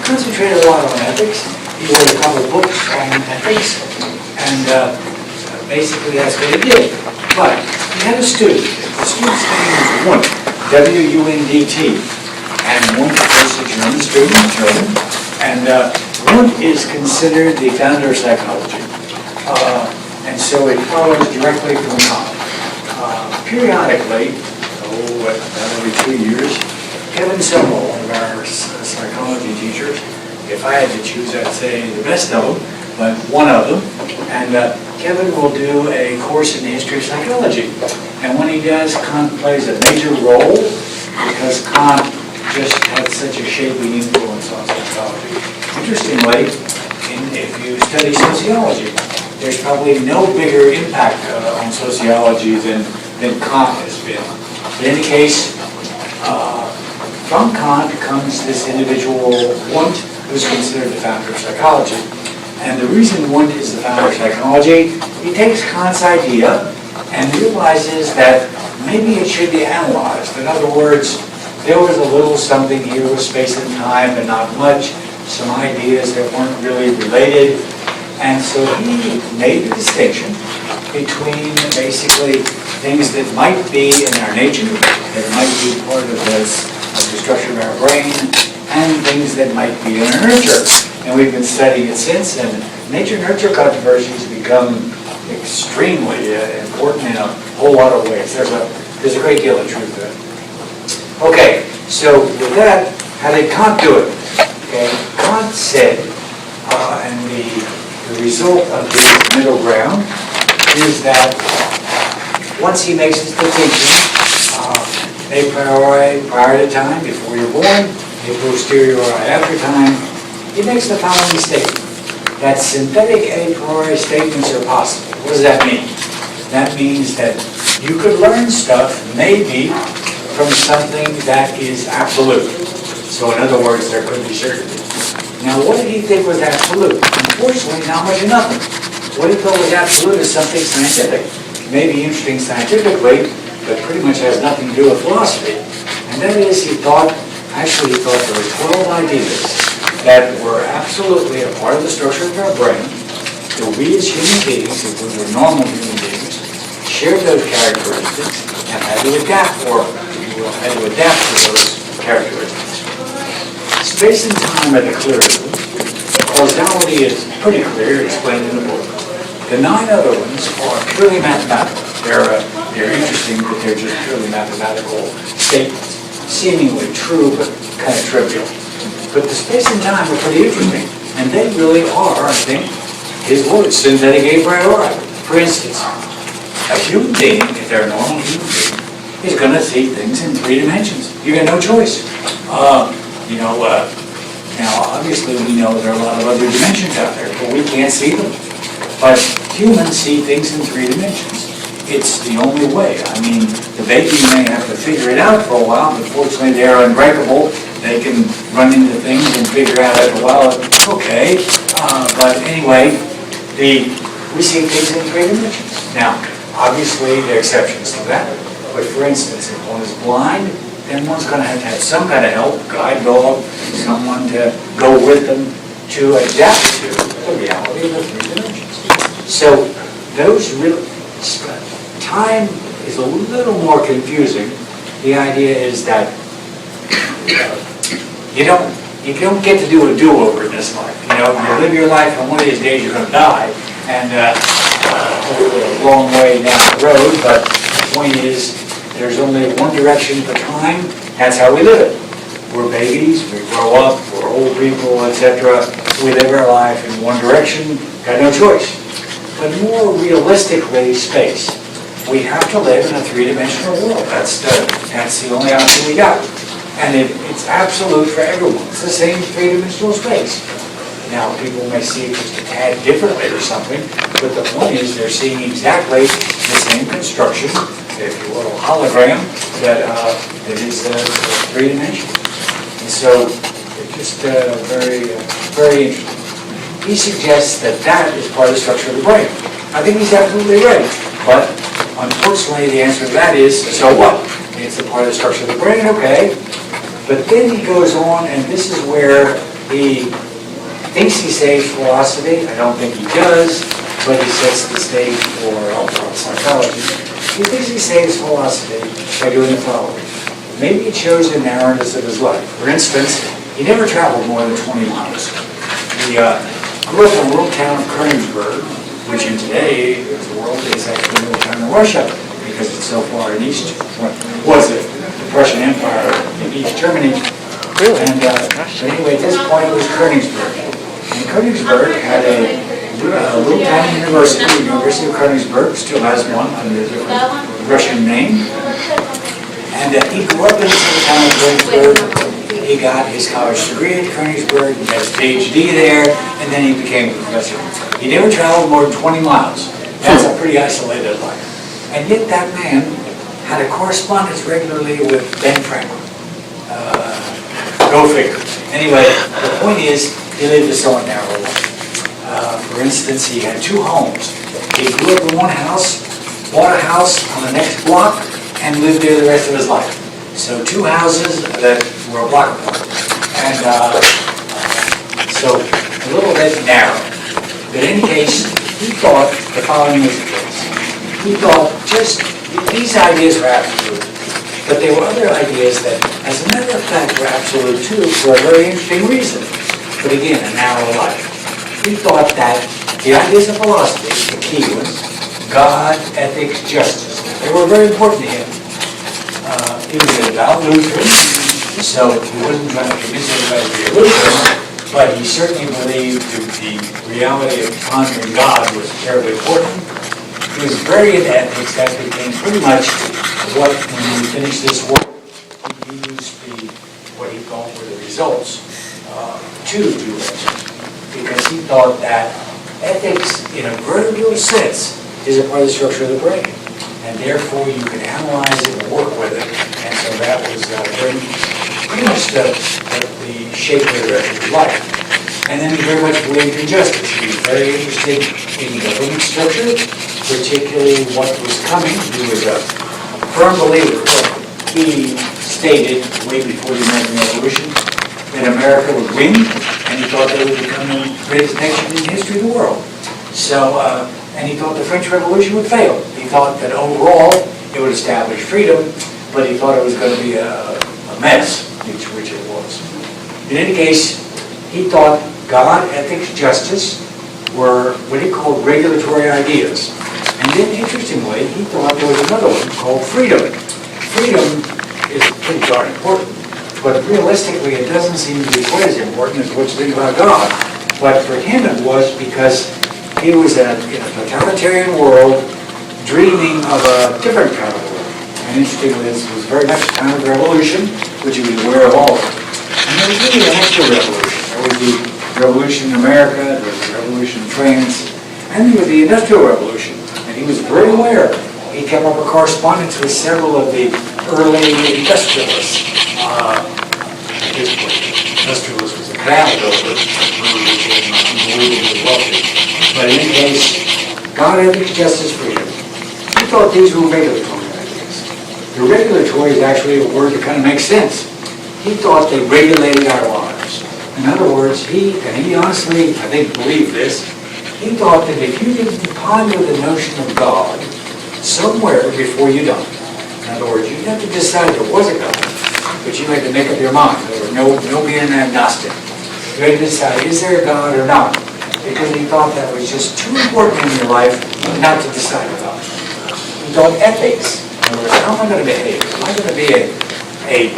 concentrated a lot on ethics. He wrote a couple of books on ethics, and basically that's what he did. But he had a student. The student's name was Wundt, W-U-N-D-T. And Wundt was a German student, and Wundt is considered the founder of psychology. And so it follows directly from Kant. Periodically, about every 2 years, Kevin Summer, one of our psychology teachers, if I had to choose, I'd say the best of them, but one of them, and Kevin will do a course in the history of psychology. And when he does, Kant plays a major role because Kant just had such a shaping influence on psychology. Interestingly, if you study sociology, there's probably no bigger impact on sociology than Kant has been. In any case, from Kant comes this individual, Wundt, who's considered the founder of psychology. And the reason Wundt is the founder of psychology, he takes Kant's idea and realizes that maybe it should be analyzed. In other words, there was a little something here with space and time, but not much. Some ideas that weren't really related. And so he made the distinction between basically things that might be in our nature, that might be part of the structure of our brain, and things that might be in our nurture. And we've been studying it since, and nature-nurture controversies become extremely important in a whole lot of ways. There's a great deal of truth to it. Okay, so with that, how did Kant do it? Okay, Kant said, and the result of the middle ground is that once he makes his distinction, a priori prior to time, before you're born, a posteriori after time, he makes the following statement, that synthetic a priori statements are possible. What does that mean? That means that you could learn stuff, maybe, from something that is absolute. So in other words, there could be certainty. Now, what did he think was absolute? Unfortunately, not much of nothing. What he thought was absolute is something scientific. It may be interesting scientifically, but pretty much has nothing to do with philosophy. And that is, he thought there were 12 ideas that were absolutely a part of the structure of our brain, that we as human beings, if we were normal human beings, shared those characteristics and had to adapt, or if you will, had to adapt to those characteristics. Space and time are the clearest. Causality is pretty clear, explained in the book. The 9 other ones are purely mathematical. They're interesting, but they're just purely mathematical statements. Seemingly true, but kind of trivial. But the space and time are pretty interesting. And they really are, I think, his words, synthetic a priori. For instance, a human being, if they're a normal human being, is going to see things in 3 dimensions. You got no choice. Now obviously we know there are a lot of other dimensions out there, but we can't see them. But humans see things in 3 dimensions. It's the only way. I mean, the baby may have to figure it out for a while, but fortunately they're unbreakable. They can run into things and figure out after a while, okay. But anyway, we see things in 3 dimensions. Now, obviously there are exceptions to that. But for instance, if one is blind, then one's going to have some kind of help, guide dog, someone to go with them to adapt to the reality of the 3 dimensions. So those time is a little more confusing. The idea is that you don't get to do a do-over in this life. You live your life, and one of these days you're going to die, and hopefully a long way down the road. But the point is, there's only one direction for time. That's how we live it. We're babies, we grow up, we're old people, etc. We live our life in one direction, got no choice. But more realistically, space. We have to live in a 3-dimensional world. That's the only option we got. And it's absolute for everyone. It's the same 3-dimensional space. Now, people may see it just a tad differently or something, but the point is they're seeing exactly the same construction, if you will, a hologram that is 3 dimensional. And so it's just very, very interesting. He suggests that is part of the structure of the brain. I think he's absolutely right. But unfortunately, the answer to that is, so what? It's a part of the structure of the brain, okay. But then he goes on, and this is where He thinks he saves philosophy. I don't think he does, but he sets the stage for psychology. He thinks he saves philosophy by doing the following. Maybe he chose the narrowness of his life. For instance, he never traveled more than 20 miles. He grew up in a little town of Königsberg, which in today's world is actually a little town in Russia, because it's so far in East, was it the Prussian Empire in East Germany. Really? And but anyway, at this point it was Königsberg. And Königsberg had a little town university, the University of Königsberg, still has one under a different Russian name. And he grew up in the town of Königsberg. He got his college degree at Königsberg, he got his PhD there, and then he became a professor. He never traveled more than 20 miles. That's a pretty isolated life. And yet that man had a correspondence regularly with Ben Franklin. Go figure. Anyway, the point is, he lived a somewhat narrow life. For instance, he had 2 homes. He grew up in one house, bought a house on the next block, and lived there the rest of his life. So 2 houses that were a block apart. And so a little bit narrow. But in any case, he thought the following was the case. He thought just these ideas were absolute. But there were other ideas that, as a matter of fact, were absolute too, for a very interesting reason. But again, a narrow life. He thought that the ideas of philosophy, the key ones, God, ethics, justice, they were very important to him. He was a devout Lutheran, so he wasn't trying to convince everybody to be a Lutheran, but he certainly believed that the reality of pondering God was terribly important. He was very into ethics. That became pretty much what, when he finished this work, he used what he thought were the results to do it. Because he thought that ethics, in a very real sense, is a part of the structure of the brain. And therefore, you can analyze it and work with it. And so that was pretty much the shape of the rest of his life. And then he very much believed in justice. He was very interested in government structure, particularly what was coming. He was a firm believer. He stated way before the American Revolution that America would win, and he thought they would become the greatest nation in the history of the world. So, and he thought the French Revolution would fail. He thought that overall it would establish freedom, but he thought it was going to be a mess, which it was. In any case, he thought God, ethics, justice were what he called regulatory ideas. And then, interestingly, he thought there was another one called freedom. Freedom is pretty darn important, but realistically, it doesn't seem to be quite as important as what you think about God. But for him, it was because he was in a totalitarian world, dreaming of a different kind of world. And interestingly, this was very much a time of revolution, which he was aware of all. And there was really an extra revolution. There was the revolution in America, there was the revolution in France, and there was the Industrial Revolution. And he was very aware. He kept up a correspondence with several of the early industrialists. At this point, industrialist was a canal builder who became unbelievably wealthy. But in any case, God, ethics, justice, freedom. He thought these were regulatory ideas. The regulatory is actually a word that kind of makes sense. He thought they regulated our lives. In other words, he honestly, I think, believed this. He thought that if you didn't ponder the notion of God somewhere before you died, in other words, you didn't have to decide there was a God, but you had to make up your mind. There was no being an agnostic. You had to decide, is there a God or not? Because he thought that was just too important in your life not to decide about it. He thought ethics. In other words, how am I going to behave? Am I going to be a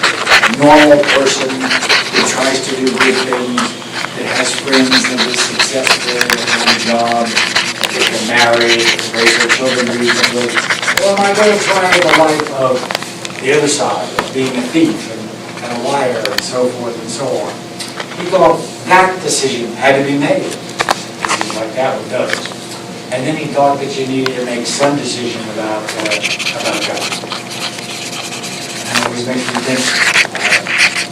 normal person who tries to do good things, that has friends, that is successful, that has a job, that can marry, raise their children reasonably? Or am I going to try the life of the other side, of being a thief and a liar and so forth and so on? He thought that decision had to be made. Like that one does. And then he thought that you needed to make some decision about God. And it always makes me think,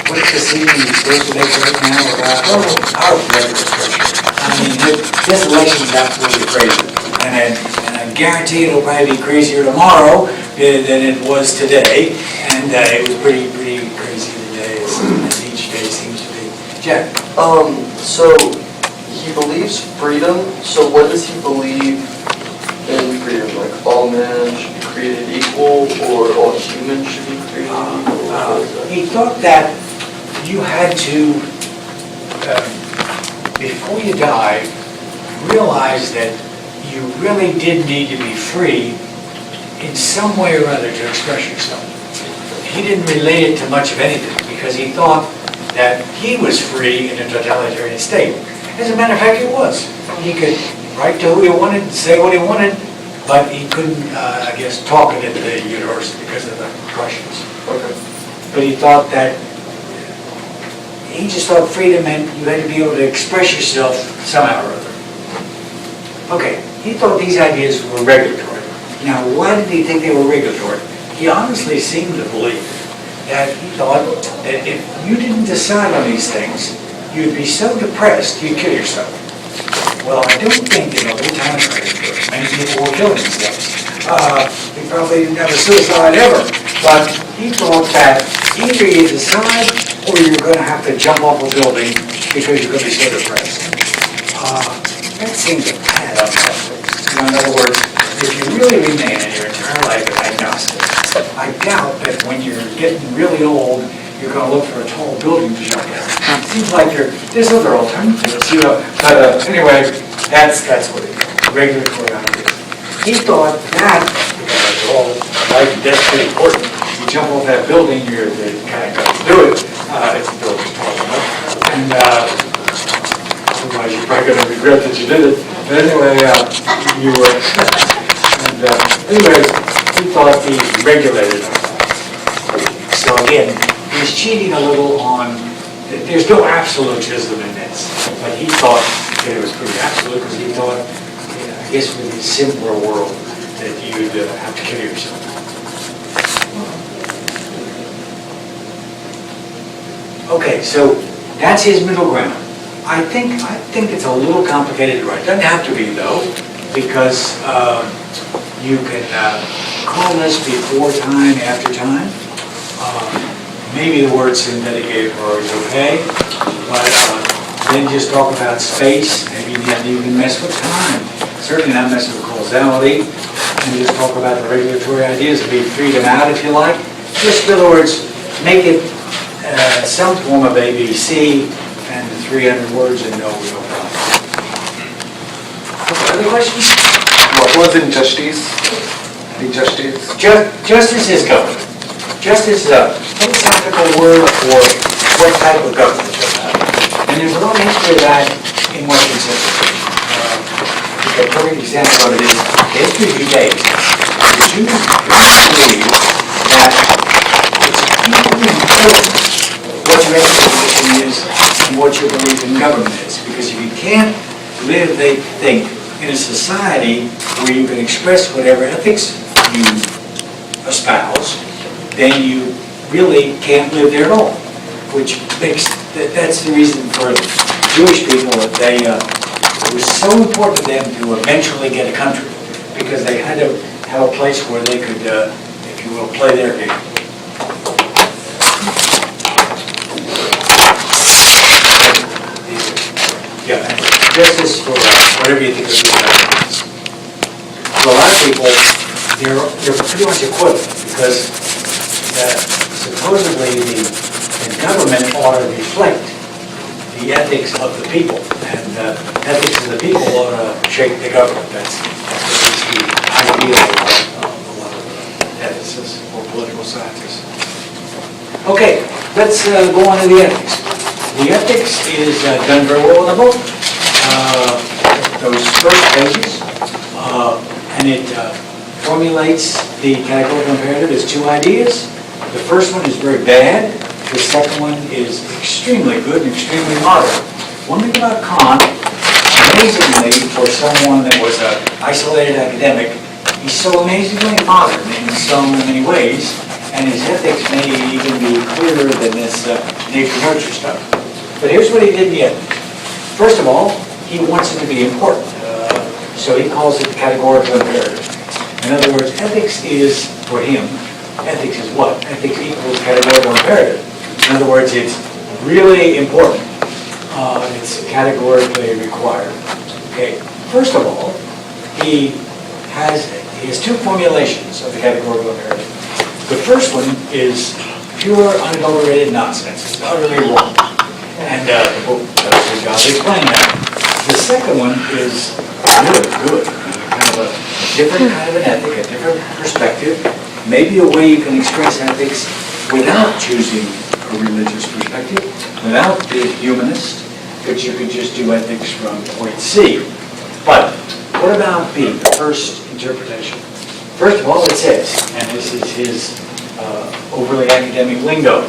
what's the decision you're supposed to make right now about our political structure? I mean, this election is absolutely crazy. And I guarantee it'll probably be crazier tomorrow than it was today. And it was pretty crazy today, as each day seems to be. Jack? So he believes freedom, so what does he believe in freedom? Like all men should be created equal, or all humans should be created equal? He thought that you had to, before you die, realize that you really did need to be free in some way or other to express yourself. He didn't relate it to much of anything because he thought that he was free in a totalitarian state. As a matter of fact, he was. He could write to who he wanted, say what he wanted, but he couldn't, I guess, talk it into the university because of the Russians. Okay. But he thought that, he just thought freedom meant you had to be able to express yourself somehow or other. Okay, he thought these ideas were regulatory. Now, why did he think they were regulatory? He honestly seemed to believe that he thought that if you didn't decide on these things, you'd be so depressed you'd kill yourself. Well, I don't think in a little time many people were killing themselves. He probably didn't have a suicide ever, but he thought that either you decide or you're going to have to jump off a building because you're going to be so depressed. That seems a tad unhealthy. In other words, if you really remain in your entire life an agnostic, I doubt that when you're getting really old, you're going to look for a tall building to jump in. It seems like there's other alternatives, you know. But anyway, that's what it is, regulatory ideas. He thought that, because all life and death's pretty important, you jump off that building, you're kind of going to do it if the building's tall enough. And otherwise, you're probably going to regret that you did it. But anyway, you were. And anyways, he thought he regulated them. So again, he's cheating a little on, there's no absolutism in this, but he thought that it was pretty absolute because he thought, I guess with a simpler world, that you'd have to kill yourself. Okay, so that's his middle ground. I think it's a little complicated to write. It doesn't have to be though, because you can call this before time, after time. Maybe the word synthetic are okay, but then just talk about space. Maybe not even mess with time. Certainly not mess with causality. And just talk about the regulatory ideas. Leave freedom out if you like. Just in other words, make it some form of ABC and 300 words and no real problem. Other questions? What was injustice? Injustice? Justice is government. Justice is a philosophical word for what type of government you have. And there's a lot of history of that in Western civilization. A perfect example of it is the history of Judaism. The Jews believe that it's equally important what your education is and what you believe in government is. Because if you can't live, they think, in a society where you can express whatever ethics you espouse, then you really can't live there at all. Which makes, that's the reason for Jewish people that they, it was so important to them to eventually get a country, because they had to have a place where they could, if you will, play their game. Yeah, justice for whatever you think of this. For a lot of people, they're pretty much equivalent, because supposedly the government ought to reflect the ethics of the people, and ethics of the people ought to shape the government. That's the idea of a lot of ethicists or political scientists. Okay, let's go on to the ethics. The ethics is done very well in the book, those first pages, and it formulates the categorical imperative as two ideas. The first one is very bad. The second one is extremely good and extremely modern. One thing about Kant, amazingly, for someone that was an isolated academic, he's so amazingly modern in so many ways, and his ethics may even be clearer than this nature-nurture stuff. But here's what he did in the ethics. First of all, he wants it to be important, so he calls it categorical imperative. In other words, ethics is, for him, ethics is what? Ethics equals categorical imperative. In other words, it's really important. It's categorically required. Okay, first of all, he has two formulations of the categorical imperative. The first one is pure, unadulterated nonsense. It's utterly wrong. And the book does a good job of explaining that. The second one is really good. Kind of a different kind of an ethic, a different perspective. Maybe a way you can express ethics without choosing a religious perspective, without being humanist, but you could just do ethics from point C. But what about B, the first interpretation? First of all, it says, and this is his overly academic lingo,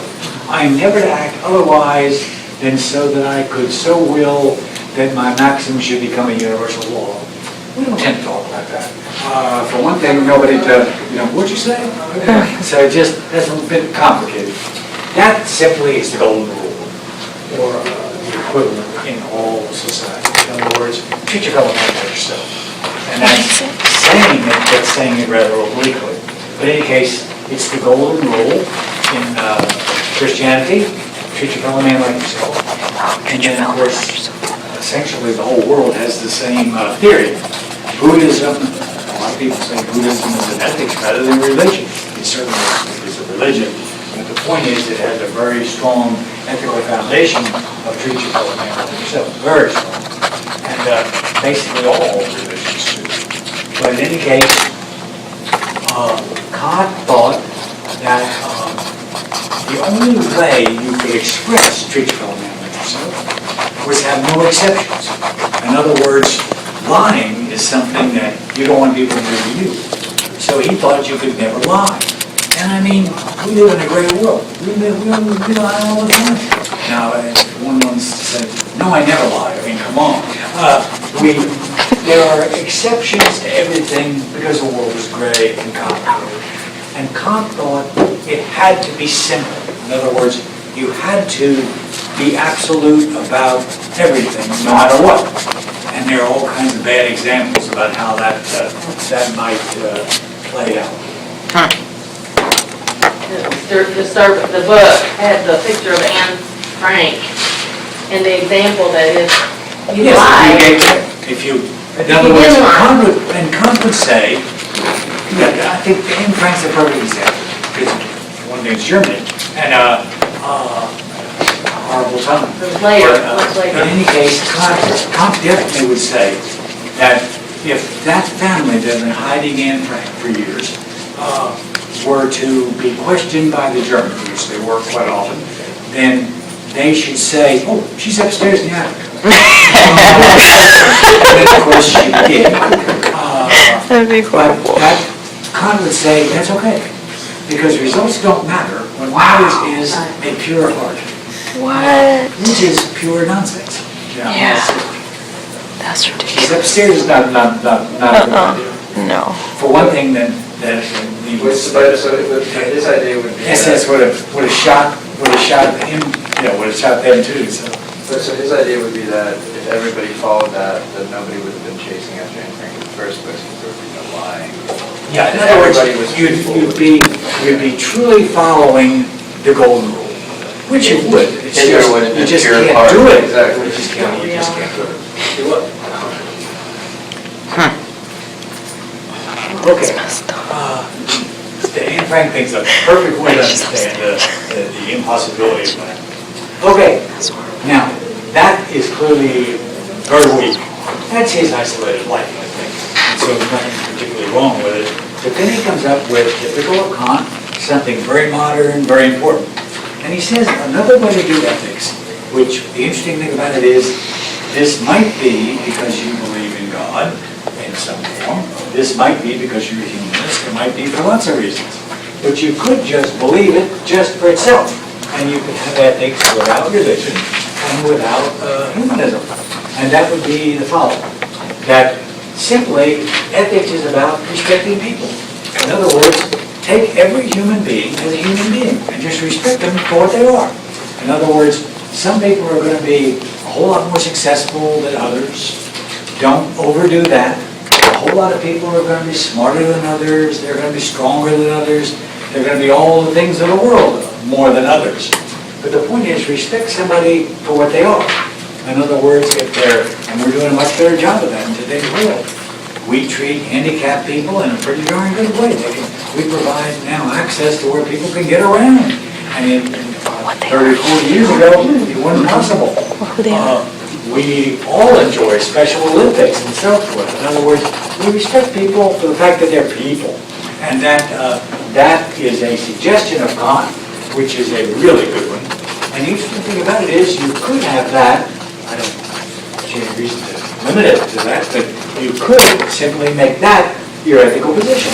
I am never to act otherwise than so that I could so will that my maxim should become a universal law. We don't tend to talk like that. For one thing, nobody what'd you say? So that's a bit complicated. That simply is the golden rule, or the equivalent in all society. In other words, treat your fellow man like yourself. And that's saying it rather obliquely. But in any case, it's the golden rule in Christianity, treat your fellow man like yourself. And then, of course, essentially the whole world has the same theory. Buddhism, a lot of people say Buddhism is an ethics rather than religion. It certainly is a religion. But the point is it has a very strong ethical foundation of treat your fellow man like yourself. Very strong. And basically all religions do. But in any case, Kant thought that the only way you could express treat your fellow man like yourself was have no exceptions. In other words, lying is something that you don't want people to do to you. So he thought you could never lie. And I mean, we live in a great world. We lie all the time. Now, if one wants to say, no, I never lie. I mean, come on. There are exceptions to everything because the world is gray and complicated. And Kant thought it had to be simple. In other words, you had to be absolute about everything, no matter what. And there are all kinds of bad examples about how that might play out. The book had the picture of Anne Frank, and the example that if you lie. In other words, Kant would say, I think Anne Frank's a perfect example, because one thing is Germany, and a horrible time. Much later. In any case, Kant definitely would say that if that family that had been hiding Anne Frank for years were to be questioned by the Germans, which they were quite often, then they should say, oh, she's upstairs in the attic. And of course she did. That'd be horrible. But Kant would say that's okay, because results don't matter. What matters is a pure heart. What? Which is pure nonsense. Yeah. That's She's ridiculous. upstairs is not a good idea. No. For one thing, that he was. So his idea would be. SS would have shot him. Would have shot them too. So his idea would be that if everybody followed that, then nobody would have been chasing after Anne Frank in the first place, because there would be no lying. Yeah, in other words, you'd be truly following the golden rule, which you would. It's And there just, would have you been just pure can't heart. do it. Exactly. You just can't do it. Do it. Okay. The Anne Frank thing's a perfect way to understand the impossibility of that. Okay, now, that is clearly very weak. That's his isolated life, I think. And so there's nothing particularly wrong with it. But then he comes up with, typical of Kant, something very modern, very important. And he says another way to do ethics, which the interesting thing about it is, this might be because you believe in God in some form. This might be because you're a humanist. It might be for lots of reasons. But you could just believe it just for itself. And you could have ethics without religion and without humanism. And that would be the following. That simply, ethics is about respecting people. In other words, take every human being as a human being and just respect them for what they are. In other words, some people are going to be a whole lot more successful than others. Don't overdo that. A whole lot of people are going to be smarter than others. They're going to be stronger than others. They're going to be all the things of the world more than others. But the point is, respect somebody for what they are. In other words, if they're, and we're doing a much better job of that in today's world, we treat handicapped people in a pretty darn good way. We provide now access to where people can get around. I mean, 30, 40 years ago, it wasn't possible. Or who they are. We all enjoy Special Olympics and so forth. In other words, we respect people for the fact that they're people. And that is a suggestion of Kant, which is a really good one. And the interesting thing about it is you could have that, I don't see any reason to limit it to that, but you could simply make that your ethical position.